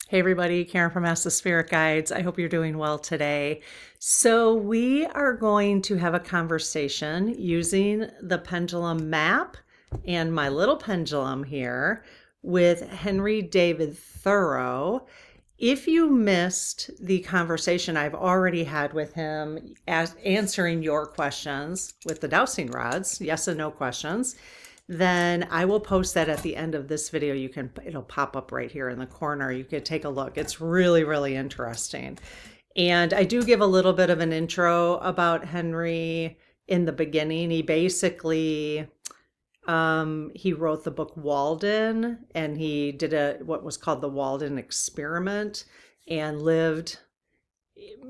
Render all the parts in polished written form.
Hey everybody, Karen from Ask the Spirit Guides. I hope you're doing well today. So we are going to have a conversation using the pendulum map and my little pendulum here with Henry David Thoreau. If you missed the conversation I've already had with him answering your questions with the dowsing rods, yes and no questions, then I will post that at the end of this video. It'll pop up right here in the corner. You could take a look. It's really, really interesting. And I do give a little bit of an intro about Henry in the beginning. He basically, he wrote the book Walden, and he did what was called the Walden experiment and lived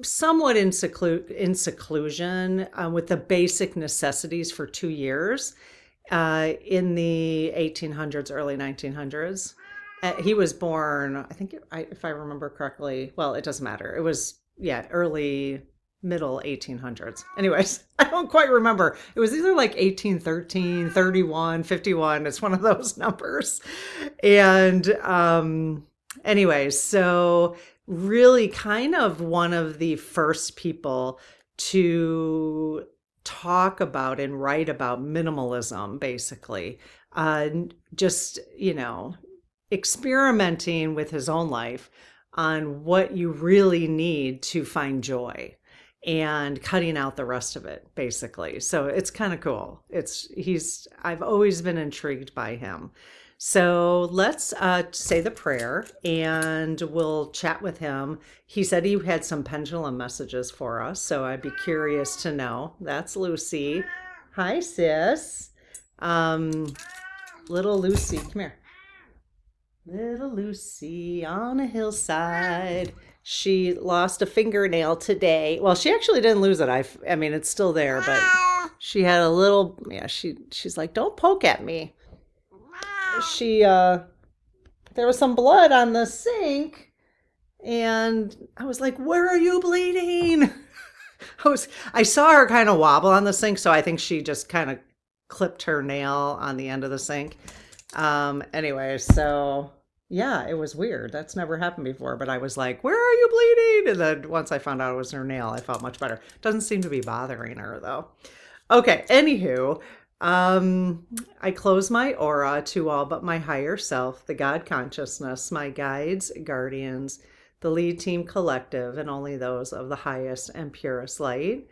somewhat in seclusion with the basic necessities for 2 years in the 1800s, early 1900s. He was born, I think, if I remember correctly, well, it doesn't matter. It was, early, middle 1800s. Anyways, I don't quite remember. It was either like 1813, 31, 51. It's one of those numbers. And anyways, so really kind of one of the first people to talk about and write about minimalism, basically. Just, experimenting with his own life on what you really need to find joy and cutting out the rest of it, basically. So it's kind of cool. I've always been intrigued by him. So let's say the prayer and we'll chat with him. He said he had some pendulum messages for us, so I'd be curious to know. That's Lucy. Hi, sis. Little Lucy, come here. Little Lucy on a hillside. She lost a fingernail today. Well, she actually didn't lose it. I mean, it's still there, but she had a little, she's like, don't poke at me. There was some blood on the sink, and I was like, where are you bleeding? I saw her kind of wobble on the sink, so I think she just kind of clipped her nail on the end of the sink. Anyway, so yeah, it was weird. That's never happened before, but I was like, where are you bleeding? And then once I found out it was her nail, I felt much better. Doesn't seem to be bothering her though. Okay, anywho, I close my aura to all but my higher self, the God consciousness, my guides, guardians, the lead team collective, and only those of the highest and purest light,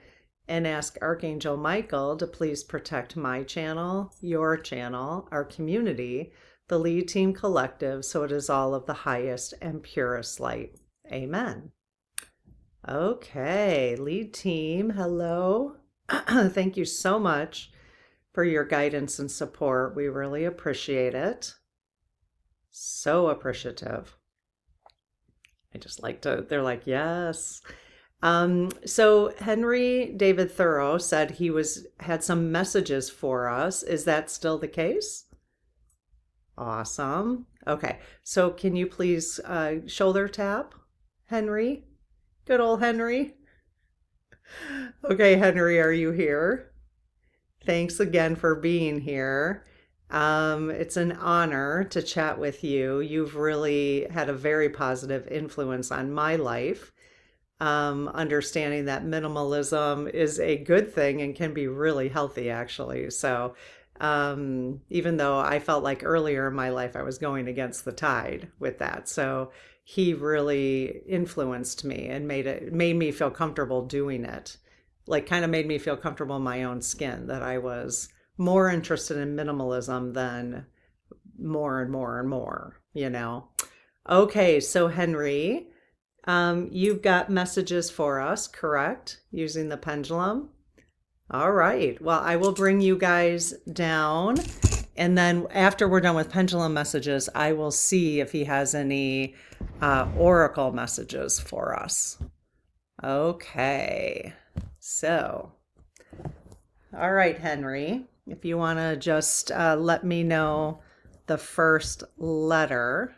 and ask Archangel Michael to please protect my channel, your channel, our community, the lead team collective, so it is all of the highest and purest light. Amen. Okay, lead team, hello. Thank you so much for your guidance and support. We really appreciate it. So appreciative. They're like, yes. So Henry David Thoreau said he had some messages for us. Is that still the case? Awesome. Okay. So can you please shoulder tap, Henry? Good old Henry. Okay, Henry, are you here? Thanks again for being here. It's an honor to chat with you. You've really had a very positive influence on my life. Understanding that minimalism is a good thing and can be really healthy, actually. So even though I felt like earlier in my life I was going against the tide with that. So he really influenced me and made me feel comfortable doing it. Like kind of made me feel comfortable in my own skin, that I was more interested in minimalism than more and more and more, Okay, so Henry, you've got messages for us, correct? Using the pendulum. All right. Well, I will bring you guys down. And then after we're done with pendulum messages, I will see if he has any oracle messages for us. Okay. So, all right, Henry, if you want to just let me know the first letter,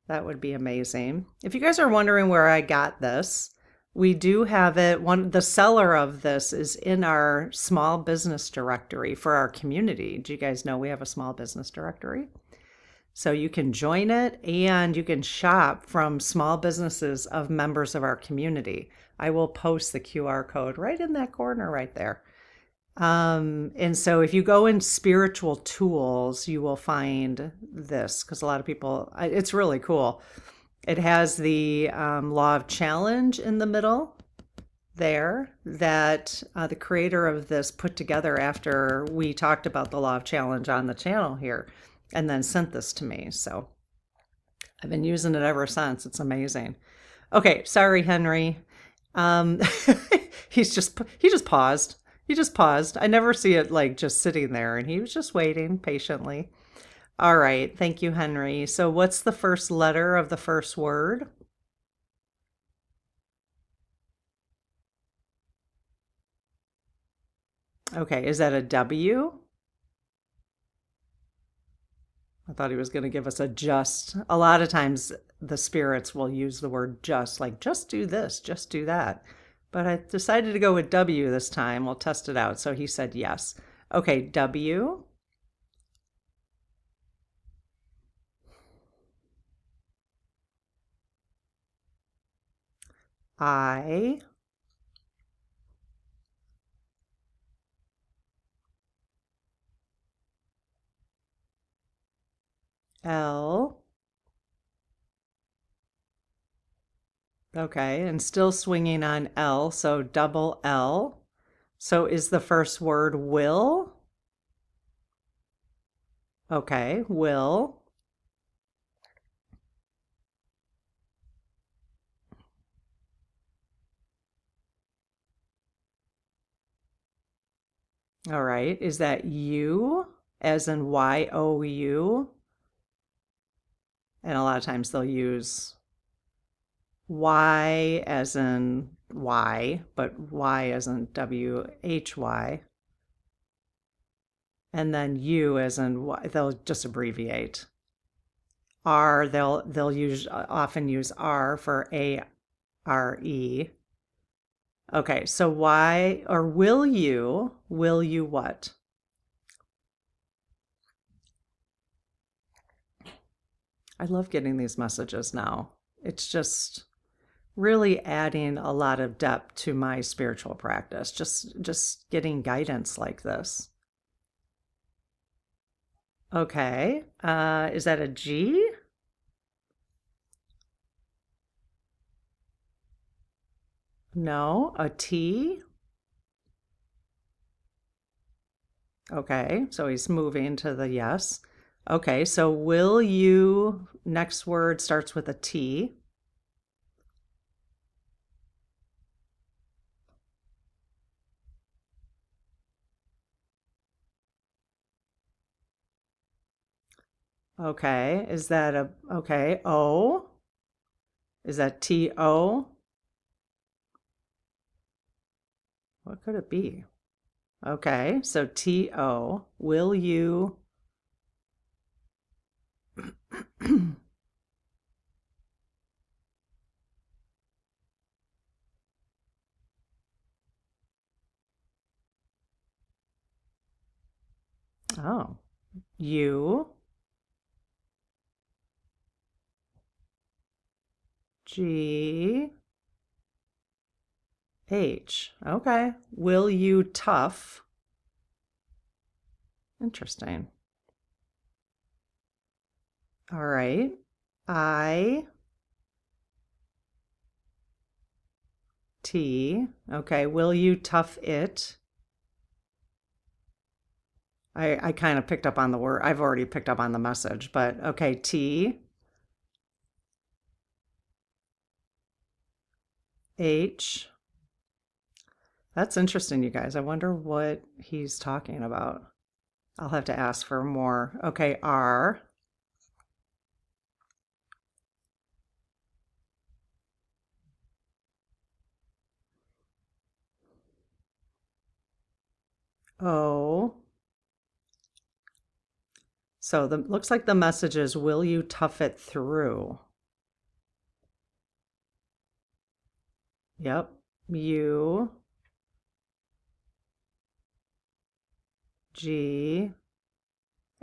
that would be amazing. If you guys are wondering where I got this, we do have it. The seller of this is in our small business directory for our community. Do you guys know we have a small business directory? So you can join it and you can shop from small businesses of members of our community. I will post the QR code right in that corner right there. And so if you go in spiritual tools, you will find this because a lot of people, it's really cool. It has the law of challenge in the middle there that the creator of this put together after we talked about the law of challenge on the channel here and then sent this to me. So I've been using it ever since. It's amazing. Okay, sorry, Henry. Um, he just paused. He just paused. I never see it like just sitting there, and he was just waiting patiently. All right, thank you, Henry. So what's the first letter of the first word? Okay, is that a W? I thought he was going to give us a just. A lot of times the spirits will use the word just, like just do this, just do that. But I decided to go with W this time. We'll test it out. So he said yes. Okay, W. I. L. Okay, and still swinging on L, so double L. So is the first word will? Okay, will. All right, is that you as in Y-O-U? And a lot of times they'll use Y as in Y, but Y as in W-H-Y. And then U as in Y, they'll just abbreviate. R, they'll use often use R for A-R-E. Okay, so why or will you what? I love getting these messages now. It's just really adding a lot of depth to my spiritual practice. Just getting guidance like this. Okay, is that a G? No, a T? Okay, so he's moving to the yes. Okay, so will you, next word starts with a T. Okay, is that a, okay, O? Is that T-O? What could it be? Okay, so T-O, will you, oh, U, G, H. Okay, will you tough? Interesting. All right, I, T. Okay, will you tough it? I kind of picked up on the word. I've already picked up on the message, but okay, T, H. That's interesting, you guys. I wonder what he's talking about. I'll have to ask for more. Okay, R. O. So the looks like the message is, will you tough it through? Yep. U, G,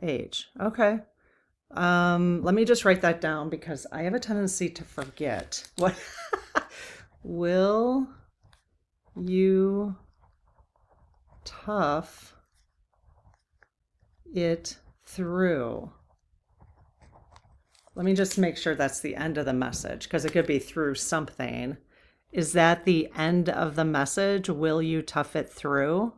H. Okay. Let me just write that down because I have a tendency to forget. What will you tough it through? Let me just make sure that's the end of the message because it could be through something. Is that the end of the message? Will you tough it through?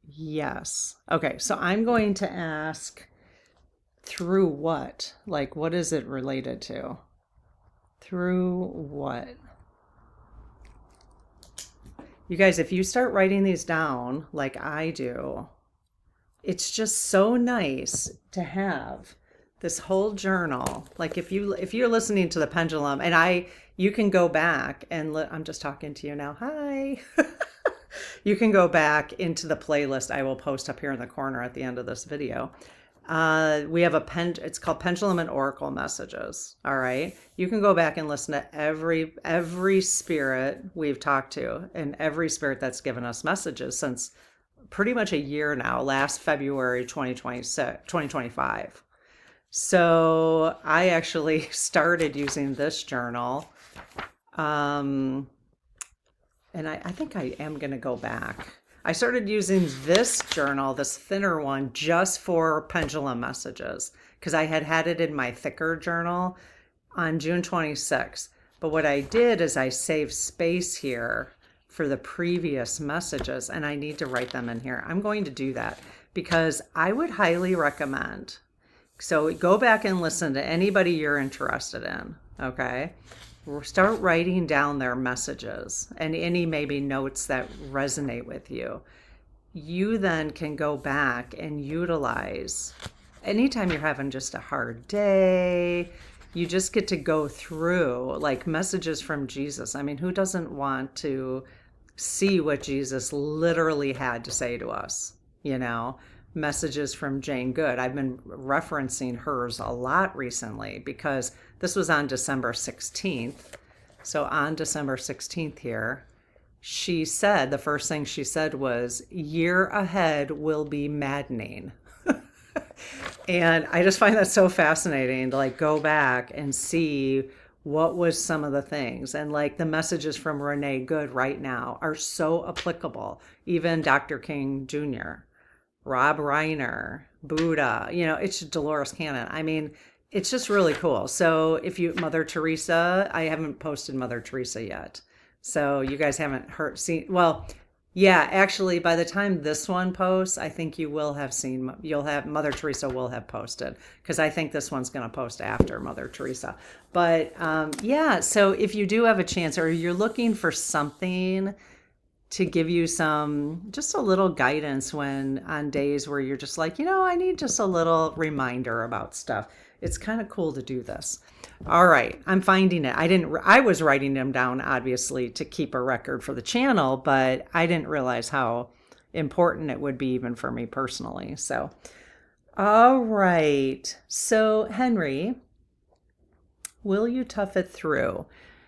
Yes. Okay, so I'm going to ask through what? Like, what is it related to? Through what? You guys, if you start writing these down like I do, it's just so nice to have this whole journal. Like if you're listening to the pendulum, and you can go back and I'm just talking to you now. Hi. You can go back into the playlist I will post up here in the corner at the end of this video. We have it's called Pendulum and Oracle Messages. All right. You can go back and listen to every spirit we've talked to and every spirit that's given us messages since pretty much a year now, last February 2025. So I actually started using this journal. And I think I am going to go back. I started using this journal, this thinner one, just for pendulum messages because I had it in my thicker journal on June 26th. But what I did is I saved space here for the previous messages, and I need to write them in here. I'm going to do that because I would highly recommend. So go back and listen to anybody you're interested in, okay? Start writing down their messages and any maybe notes that resonate with you. You then can go back and utilize anytime you're having just a hard day. You just get to go through like messages from Jesus. I mean, who doesn't want to see what Jesus literally had to say to us? You know, messages from Jane Good. I've been referencing hers a lot recently because this was on December 16th. So on December 16th here, she said, the first thing she said was, "Year ahead will be maddening." And I just find that so fascinating to like go back and see what was some of the things. And like the messages from Renee Good right now are so applicable. Even Dr. King Jr., Rob Reiner, Buddha, it's Dolores Cannon. I mean, it's just really cool. So if Mother Teresa, I haven't posted Mother Teresa yet. So you guys haven't well, yeah, actually, by the time this one posts, I think Mother Teresa will have posted because I think this one's going to post after Mother Teresa. But yeah, so if you do have a chance or you're looking for something to give you just a little guidance on days where you're just like, I need just a little reminder about stuff. It's kind of cool to do this. All right, I'm finding it. I was writing them down, obviously, to keep a record for the channel, but I didn't realize how important it would be even for me personally. So, all right. So, Henry, will you tough it through?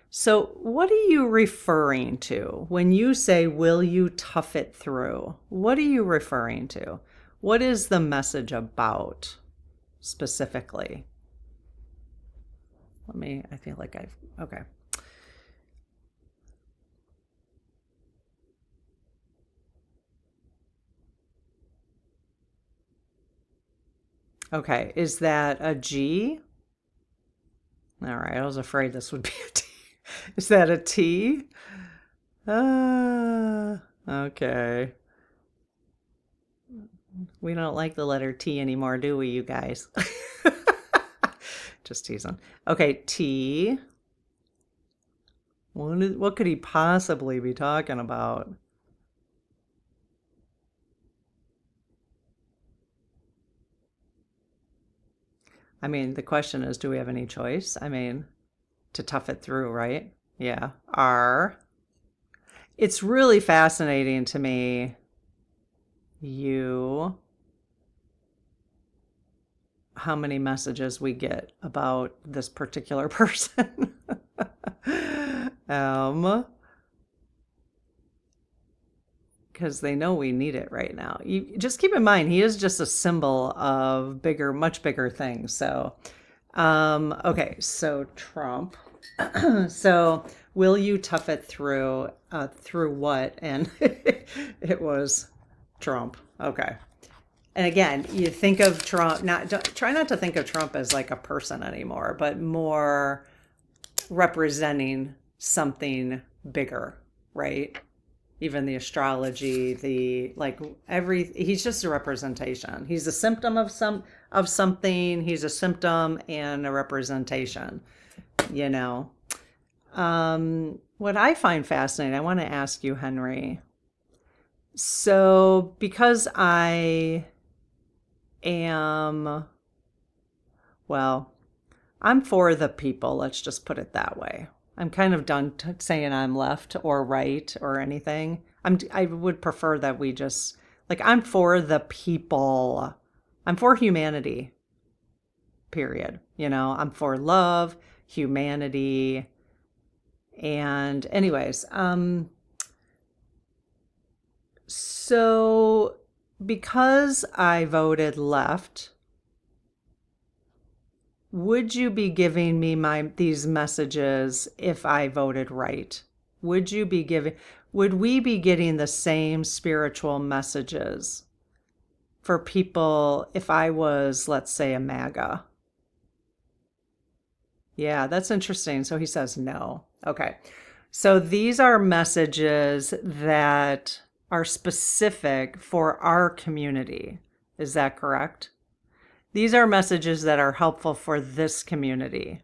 So what are you referring to when you say, will you tough it through? What are you referring to? What is the message about specifically? I feel like okay. Okay, is that a G? All right, I was afraid this would be a T. Is that a T? Okay. We don't like the letter T anymore, do we, you guys? Just teasing. Okay, T. What could he possibly be talking about? I mean, the question is, do we have any choice? I mean, to tough it through, right? Yeah. R. It's really fascinating to me. U. How many messages we get about this particular person. because they know we need it right now. You just keep in mind, he is just a symbol of bigger, much bigger things. So, okay, so Trump. So, will you tough it through? Through what? And it was Trump. Okay. And again, you think of Trump, try not to think of Trump as like a person anymore, but more representing something bigger, right? Even the astrology, he's just a representation. He's a symptom of something. He's a symptom and a representation, you know. What I find fascinating, I want to ask you, Henry. So, because I am, well, I'm for the people, let's just put it that way. I'm kind of done saying I'm left or right or anything. I would prefer that we just, like, I'm for the people. I'm for humanity, period. You know, I'm for love, humanity. And anyways, so because I voted left, would you be giving me these messages if I voted right? Would we be getting the same spiritual messages for people if I was, let's say, a MAGA? Yeah, that's interesting. So he says no. Okay. So these are messages that are specific for our community. Is that correct? These are messages that are helpful for this community.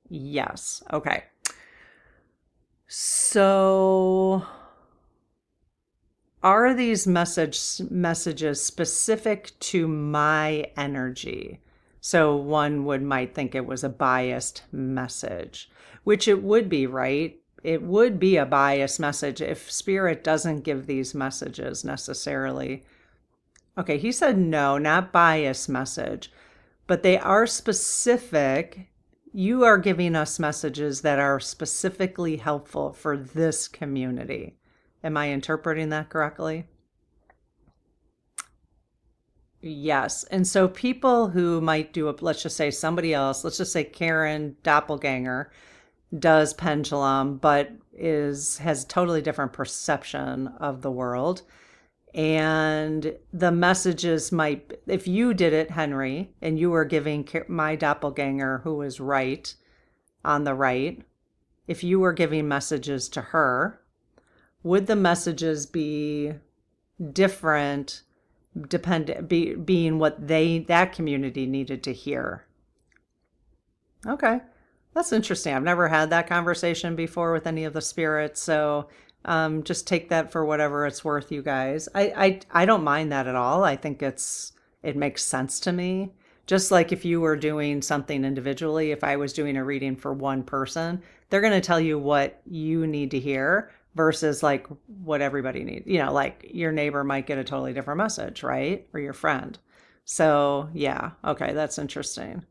Yes. Okay. So are these messages specific to my energy? So one might think it was a biased message, which it would be, right? It would be a biased message if Spirit doesn't give these messages necessarily. Okay, he said no, not bias message, but they are specific. You are giving us messages that are specifically helpful for this community. Am I interpreting that correctly? Yes. And so people who might do let's just say somebody else, let's just say Karen Doppelganger does pendulum, but has totally different perception of the world. And the messages might, if you did it, Henry, and you were giving my doppelganger, who was right, on the right, if you were giving messages to her, would the messages be different, being what that community needed to hear? Okay. That's interesting. I've never had that conversation before with any of the spirits, so just take that for whatever it's worth, you guys. I don't mind that at all. I think it makes sense to me. Just like if you were doing something individually, if I was doing a reading for one person, they're going to tell you what you need to hear versus like what everybody needs. You know, like your neighbor might get a totally different message, right? Or your friend. So yeah, okay, that's interesting.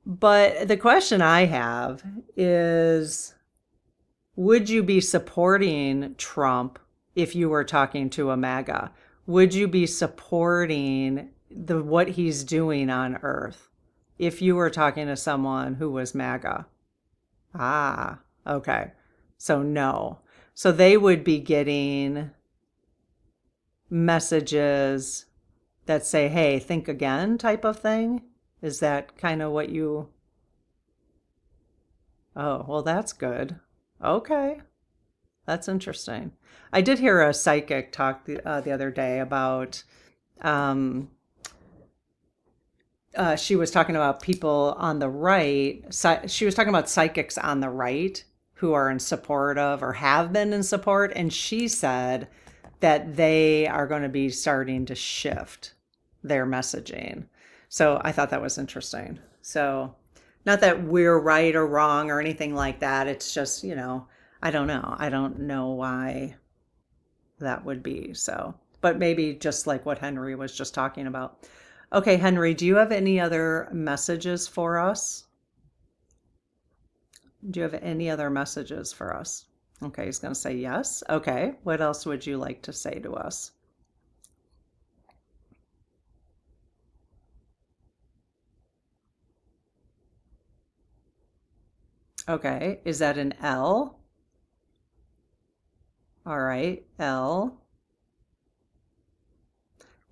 But the question I have is, would you be supporting Trump if you were talking to a MAGA? Would you be supporting what he's doing on Earth if you were talking to someone who was MAGA? Ah, okay. So no. So they would be getting messages that say, hey, think again type of thing? Is that kind of what you... Oh, well, that's good. Okay. That's interesting. I did hear a psychic talk the other day about, she was talking about people on the right. She was talking about psychics on the right who are in support of or have been in support. And she said that they are going to be starting to shift their messaging. So I thought that was interesting. So not that we're right or wrong or anything like that. It's just, I don't know. I don't know why that would be. So, but maybe just like what Henry was just talking about. Okay, Henry, do you have any other messages for us? Do you have any other messages for us? Okay, he's going to say yes. Okay, what else would you like to say to us? Okay, is that an L? All right, L.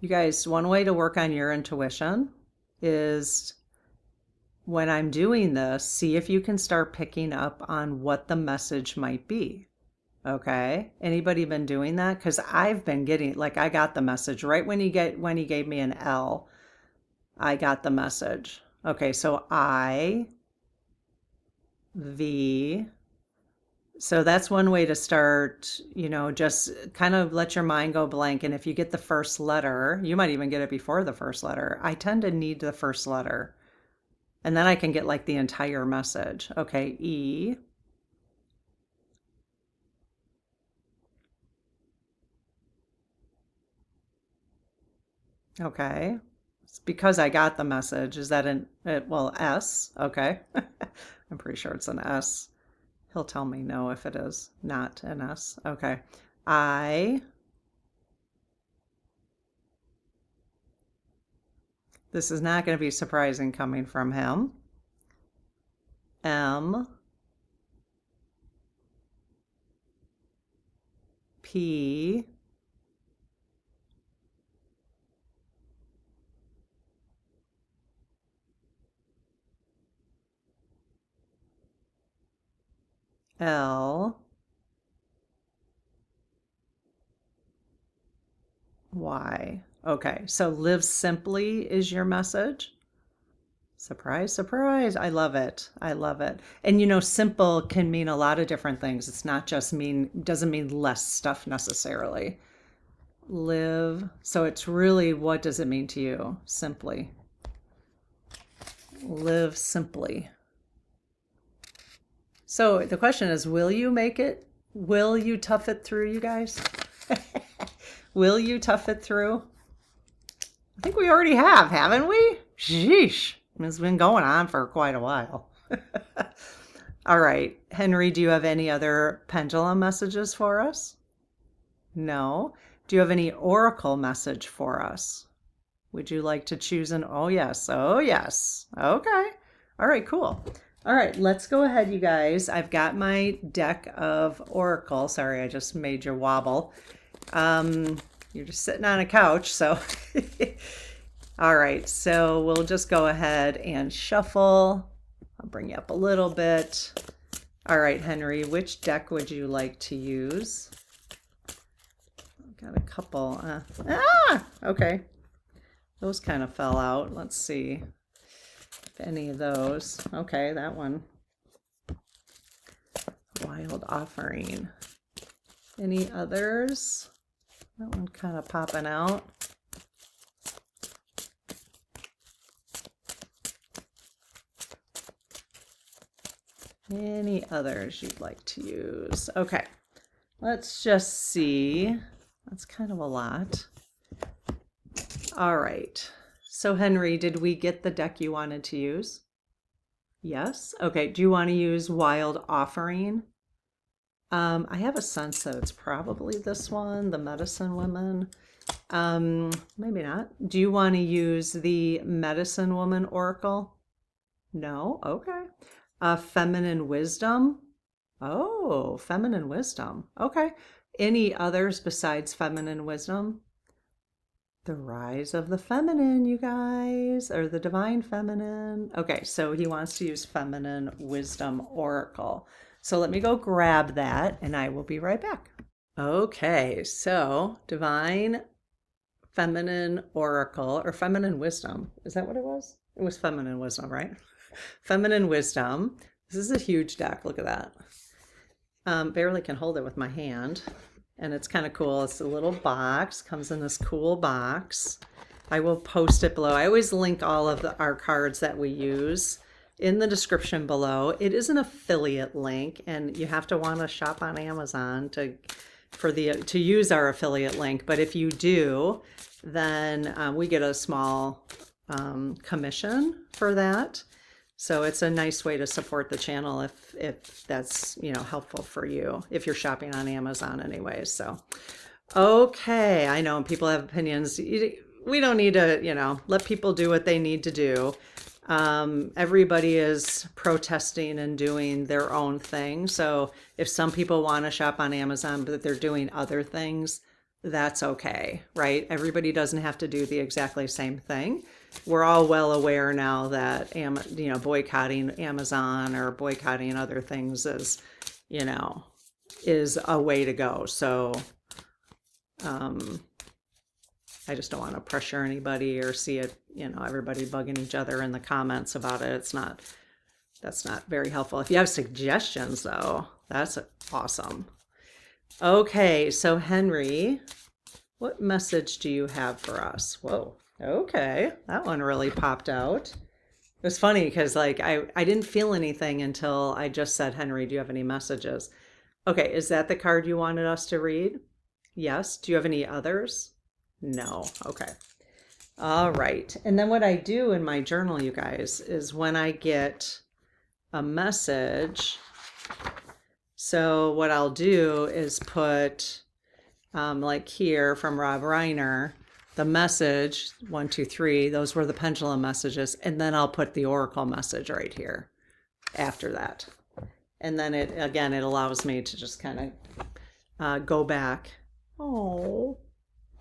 You guys, one way to work on your intuition is when I'm doing this, see if you can start picking up on what the message might be. Okay. Anybody been doing that? Because I've been getting, like, I got the message right when he gave me an L. I got the message. Okay, so I, V. So that's one way to start, just kind of let your mind go blank. And if you get the first letter, you might even get it before the first letter. I tend to need the first letter. And then I can get like the entire message. Okay, E. Okay. It's because I got the message. Is that well, S? Okay. I'm pretty sure it's an S. He'll tell me no if it is not an S. Okay. I. This is not going to be surprising coming from him. M. P. L. Y. Okay, so live simply is your message. Surprise, surprise. I love it. I love it. And simple can mean a lot of different things. It's not just doesn't mean less stuff necessarily. Live. So it's really, what does it mean to you? Simply. Live simply. So the question is, will you make it? Will you tough it through, you guys? Will you tough it through? I think we already have, haven't we? Sheesh. It's been going on for quite a while. All right. Henry, do you have any other pendulum messages for us? No. Do you have any oracle message for us? Would you like to choose an, oh yes, oh yes. Okay. All right, cool. All right, let's go ahead, you guys. I've got my deck of oracle. Sorry, I just made you wobble. You're just sitting on a couch, so. All right, so we'll just go ahead and shuffle. I'll bring you up a little bit. All right, Henry, which deck would you like to use? I've got a couple. Okay. Those kind of fell out. Let's see if any of those. Okay, that one. Wild Offering. Any others? That one kind of popping out. Any others you'd like to use? Okay, let's just see. That's kind of a lot. All right. So Henry, did we get the deck you wanted to use? Yes. Okay. Do you want to use Wild Offering? I have a sense that it's probably this one, the Medicine Woman. Maybe not. Do you want to use the Medicine Woman Oracle? No. Okay. Feminine Wisdom. Oh, Feminine Wisdom. Okay. Any others besides Feminine Wisdom? The Rise of the Feminine, you guys, or the Divine Feminine. Okay, so he wants to use Feminine Wisdom Oracle. So let me go grab that and I will be right back. Okay, so Divine Feminine Oracle, or Feminine Wisdom. Is that what it was? It was Feminine Wisdom, right? Feminine Wisdom. This is a huge deck. Look at that. Barely can hold it with my hand. And it's kind of cool. It's a little box, comes in this cool box. I will post it below. I always link all of our cards that we use in the description below. It is an affiliate link, and you have to want to shop on Amazon to use our affiliate link. But if you do, then we get a small commission for that. So it's a nice way to support the channel if that's, you know, helpful for you, if you're shopping on Amazon anyways. So, okay, I know people have opinions. We don't need to, you know, let people do what they need to do. Everybody is protesting and doing their own thing. So if some people want to shop on Amazon, but they're doing other things, that's okay, right? Everybody doesn't have to do the exactly same thing. We're all well aware now that, you know, boycotting Amazon or boycotting other things is, you know, is a way to go. So, I just don't want to pressure anybody or see it, you know, everybody bugging each other in the comments about it. That's not very helpful. If you have suggestions though, that's awesome. Okay, so Henry, what message do you have for us? Whoa, okay, that one really popped out. It was funny because like I didn't feel anything until I just said, Henry, do you have any messages? Okay, is that the card you wanted us to read? Yes. Do you have any others? No. Okay. All right. And then what I do in my journal, you guys, is when I get a message, so what I'll do is put, like here from Rob Reiner, the message, 1, 2, 3, those were the pendulum messages. And then I'll put the oracle message right here after that. And then it allows me to just kind of go back. Oh,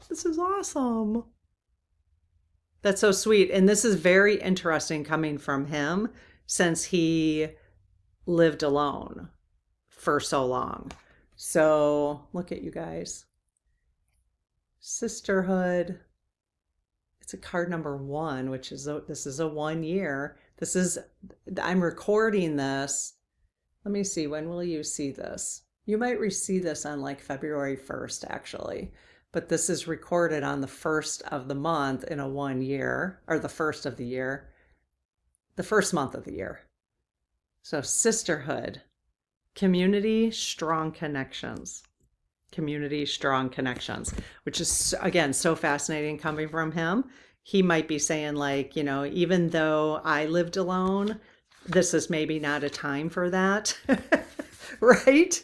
this is awesome. That's so sweet. And this is very interesting coming from him since he lived alone for so long. So look at you guys. Sisterhood. It's a card number 1, which is, this is a 1 year. This is, I'm recording this. Let me see, when will you see this? You might receive this on like February 1st, actually. But this is recorded on the 1st of the month in a 1 year, or the 1st of the year, the 1st month of the year. So sisterhood, community, strong connections. Community, strong connections, which is, again, so fascinating coming from him. He might be saying like, you know, even though I lived alone, this is maybe not a time for that, right?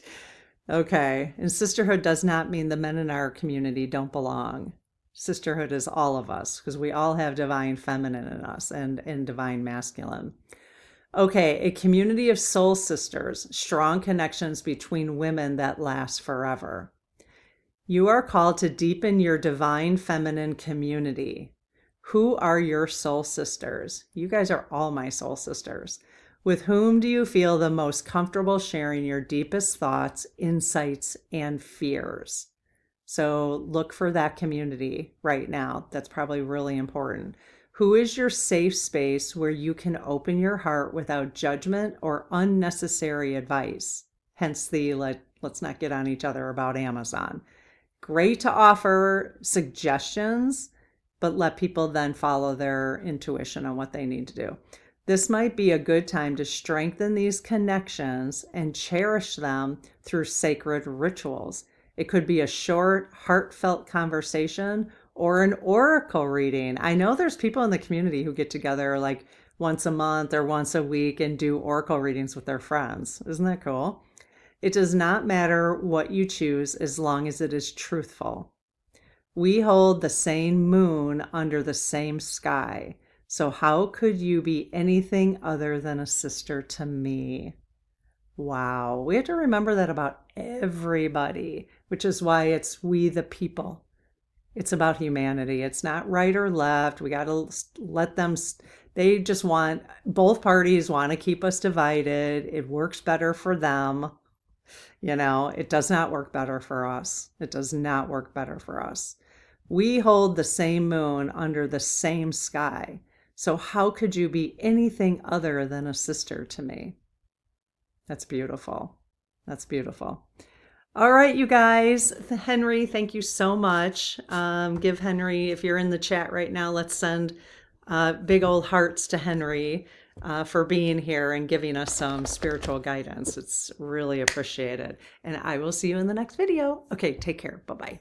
Okay. And sisterhood does not mean the men in our community don't belong. Sisterhood is all of us because we all have divine feminine in us and divine masculine. Okay. A community of soul sisters, strong connections between women that last forever. You are called to deepen your divine feminine community. Who are your soul sisters? You guys are all my soul sisters. With whom do you feel the most comfortable sharing your deepest thoughts, insights, and fears? So look for that community right now. That's probably really important. Who is your safe space where you can open your heart without judgment or unnecessary advice? Hence the let's not get on each other about Amazon. Great to offer suggestions, but let people then follow their intuition on what they need to do. This might be a good time to strengthen these connections and cherish them through sacred rituals. It could be a short, heartfelt conversation or an oracle reading. I know there's people in the community who get together like once a month or once a week and do oracle readings with their friends. Isn't that cool? It does not matter what you choose as long as it is truthful. We hold the same moon under the same sky. So how could you be anything other than a sister to me? Wow. We have to remember that about everybody, which is why it's we the people. It's about humanity. It's not right or left. We got to let them, they just want, both parties want to keep us divided. It works better for them. You know, it does not work better for us. It does not work better for us. We hold the same moon under the same sky. So how could you be anything other than a sister to me? That's beautiful. That's beautiful. All right, you guys. Henry, thank you so much. Give Henry, if you're in the chat right now, let's send big old hearts to Henry for being here and giving us some spiritual guidance. It's really appreciated. And I will see you in the next video. Okay, take care. Bye-bye.